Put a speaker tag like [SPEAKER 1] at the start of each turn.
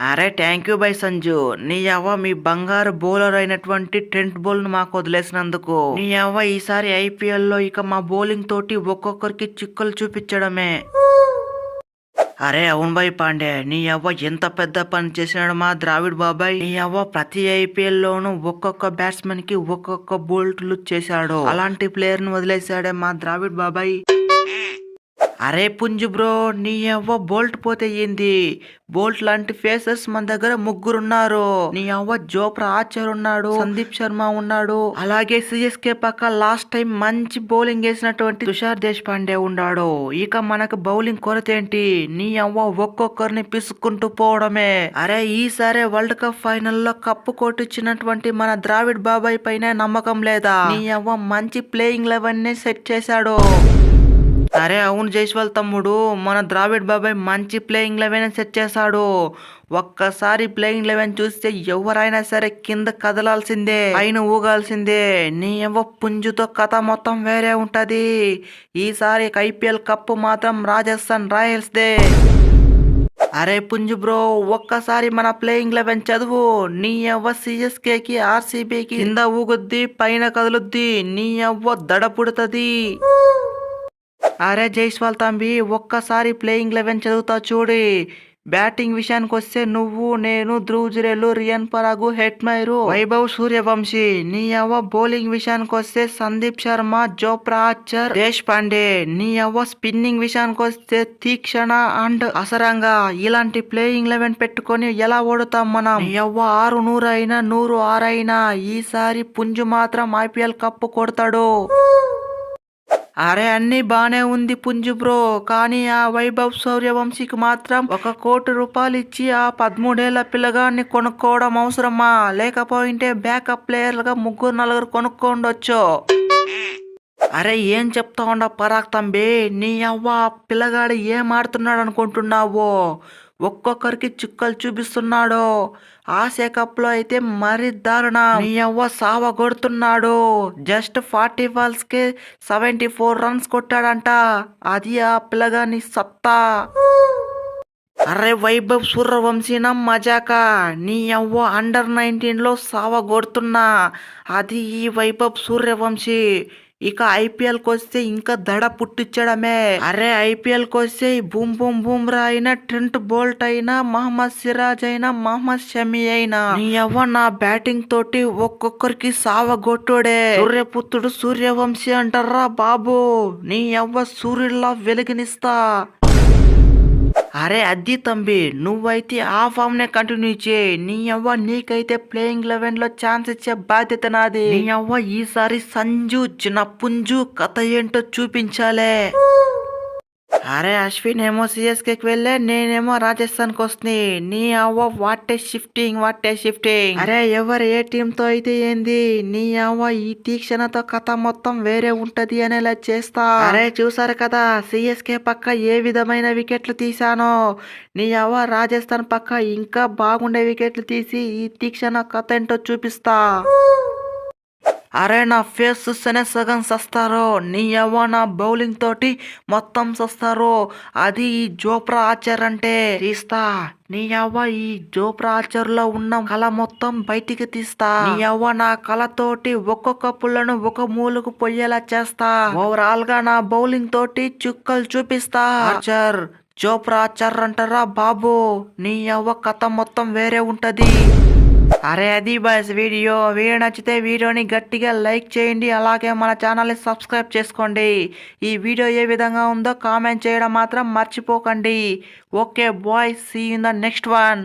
[SPEAKER 1] అరే thank you by Sanju. నీ అవ్వ మీ బంగారు బౌలర్ అయినటువంటి ట్రెంట్ బౌల్ట్ మాకు వదిలేసినందుకు. నీ అవ్వ ఈసారి ఐపీఎల్ లో ఇక మా బౌలింగ్ తోటి ఒక్కొక్కరికి చిక్కులు చూపించడమే. అరే అవును బాయ్ పాండే, నీ అవ్వ ఎంత పెద్ద పని చేసినాడు మా ద్రావిడ్ బాబాయ్. నీ అవ్వ ప్రతి ఐపీఎల్ లోను ఒక్కొక్క బ్యాట్స్మెన్ కి ఒక్కొక్క బోల్ట్లు చేశాడు. అలాంటి ప్లేయర్ ను వదిలేశాడే మా ద్రావిడ్ బాబాయ్. అరే పుంజు బ్రో, నీ అవ్వ బోల్ట్ పోతే ఏంది? బోల్ట్ లాంటి ఫేసెస్ మన దగ్గర ముగ్గురున్నారు. నీ అవ్వ జోప్రా ఆర్చర్ ఉన్నాడు, సందీప్ శర్మ ఉన్నాడు, అలాగే సిఎస్కే పక్క లాస్ట్ టైం మంచి బౌలింగ్ వేసినటువంటి తుషార్ దేశ్ పాండే ఉన్నాడు. ఇక మనకు బౌలింగ్ కొరత ఏంటి? నీ అవ్వ ఒక్కొక్కరిని పిసుక్కుంటూ పోవడమే. అరే ఈసారి వరల్డ్ కప్ ఫైనల్ లో కప్పు కొట్టించినటువంటి మన ద్రావిడ్ బాబాయ్ పైన నమ్మకం లేదా? నీ అవ్వ మంచి ప్లేయింగ్ లెవెన్ ని సెట్ చేశాడు. అరే అవును జైస్వాల్ తమ్ముడు, మన ద్రావిడ్ బాబాయ్ మంచి ప్లేయింగ్ లెవెన్ సెట్ చేశాడు. ఒక్కసారి ప్లేయింగ్ లెవెన్ చూస్తే ఎవరైనా సరే కింద కదలాల్సిందే, పైన ఊగాల్సిందే. నీ ఎవ పుంజుతో కథ మొత్తం వేరే ఉంటది. ఈసారి ఐపీఎల్ కప్పు మాత్రం రాజస్థాన్ రాయల్స్ దే. అరే పుంజు బ్రో, ఒక్కసారి మన ప్లేయింగ్ లెవెన్ చదువు. నీ అవ్వ సిఎస్కే కి ఆర్సీబీకి కింద ఊగుద్ది, పైన కదులుద్ది. నీ అవ్వ దడ పుడుతుంది. అరే జైస్వాల్ తంబి, ఒక్కసారి ప్లేయింగ్ లెవెన్ చదువుతా చూడి. బ్యాటింగ్ విషయానికి వస్తే నువ్వు, నేను, ధ్రువ్ జురేలు, రియన్ పరాగు, హెట్మైరు, వైభవ్ సూర్యవంశీ. నీ అవ్వ బౌలింగ్ విషయానికి వస్తే సందీప్ శర్మ, జోప్రా ఆర్చర్, దేశ్ పాండే. నీ అవ్వ స్పిన్నింగ్ విషయానికి వస్తే తీక్షణ అండ్ అసరంగా. ఇలాంటి ప్లేయింగ్ లెవెన్ పెట్టుకొని ఎలా ఓడుతాం మనం? నీ అవ్వ 6-100 అయినా 100-6 అయినా ఈసారి పుంజు మాత్రం ఐపీఎల్ కప్పు కొడతాడు. అరే అన్ని బానే ఉంది పుంజు బ్రో, కానీ ఆ వైభవ్ సూర్యవంశీకి మాత్రం 1 కోటి రూపాయలు ఇచ్చి ఆ 13 ఏళ్ల పిల్లగాన్ని కొనుక్కోవడం అవసరమా? లేకపోయింటే బ్యాకప్ ప్లేయర్లుగా 3-4 కొనుక్కోండొచ్చు. అరే ఏం చెప్తా ఉండ పరాక్ తంబి, నీ అవ్వ పిల్లగాడు ఏం ఆడుతున్నాడు అనుకుంటున్నావు? ఒక్కొక్కరికి చుక్కలు చూపిస్తున్నాడు. ఆసియా కప్ లో అయితే మరీ దారుణ. నీ అవ్వ సావ కొడుతున్నాడు. జస్ట్ 40 బాల్స్ కే 74 రన్స్ కొట్టాడంట. అది ఆ పిల్లగాని సత్తా. అరే వైభవ్ సూర్యవంశీన మజాకా, నీ అవ్వ అండర్-19 లో సావ కొడుతున్నా. అది ఈ వైభవ్ సూర్యవంశీ. ఇక ఐపీఎల్ కి వస్తే ఇంకా దడ పుట్టించడమే. అరే ఐపీఎల్ కి వస్తే బూమ్ బూమ్ బూమ్రా అయినా, ట్రెంట్ బోల్ట్ అయినా, మహమ్మద్ సిరాజ్ అయినా, మహమ్మద్ షమి అయినా, నీ అవ్వ నా బ్యాటింగ్ తోటి ఒక్కొక్కరికి సావగొట్టుడే. సూర్యపుత్రుడు సూర్యవంశీ అంటారా బాబు. నీ అవ్వ సూర్యుడిలా వెలుగునిస్తా. అరే అద్ది తంబి, నువ్వైతే ఆ ఫామ్ నే కంటిన్యూ చేయి. నీ అవ్వ నీకైతే ప్లేయింగ్ లెవెన్ లో ఛాన్స్ ఇచ్చే బాధ్యత నాది. నీ అవ్వ ఈసారి సంజు చిన్న పుంజు కథ ఏంటో చూపించాలే. అరే అశ్విన్ ఏమో సిఎస్కేకి వెళ్ళే, నేనేమో రాజస్థాన్ కి వస్తుంది. నీ అవ్వ వాటే షిఫ్టింగ్. అరే ఎవరు ఏ టీమ్ తో అయితే ఏంది, నీ అవ్వ ఈ తీక్షణతో కథ మొత్తం వేరే ఉంటది అనేలా చేస్తా. అరే చూసారు కదా సిఎస్కే పక్క ఏ విధమైన వికెట్లు తీసానో. నీ అవ్వ రాజస్థాన్ పక్క ఇంకా బాగుండే వికెట్లు తీసి ఈ తీక్షణ కథ ఏంటో చూపిస్తా. అరే నా ఫేస్ చూస్తేనే సగం సస్తారు. నీ అవ్వ నా బౌలింగ్ తోటి మొత్తం సస్తారు. అది ఈ జోప్రా ఆర్చర్ అంటే తీస్తా. నీ అవ్వ ఈ జోప్రా ఆర్చర్ లో ఉన్న కళ మొత్తం బయటికి తీస్తా. నీ అవ్వ నా కళతోటి ఒక్కొక్క పుల్లను ఒక మూలకు పొయ్యేలా చేస్తా. ఓవరాల్ గా నా బౌలింగ్ తోటి చుక్కలు చూపిస్తా. ఆర్చర్, జోప్రా ఆర్చర్ అంటారా బాబు. నీ అవ్వ కథ మొత్తం వేరే ఉంటది. అరే అది బస్ వీడియో నచ్చితే వీడియోని గట్టిగా లైక్ చేయండి. అలాగే మన ఛానల్ని సబ్స్క్రైబ్ చేసుకోండి. ఈ వీడియో ఏ విధంగా ఉందో కామెంట్ చేయడం మాత్రం మర్చిపోకండి. Okay bye, see in the next one.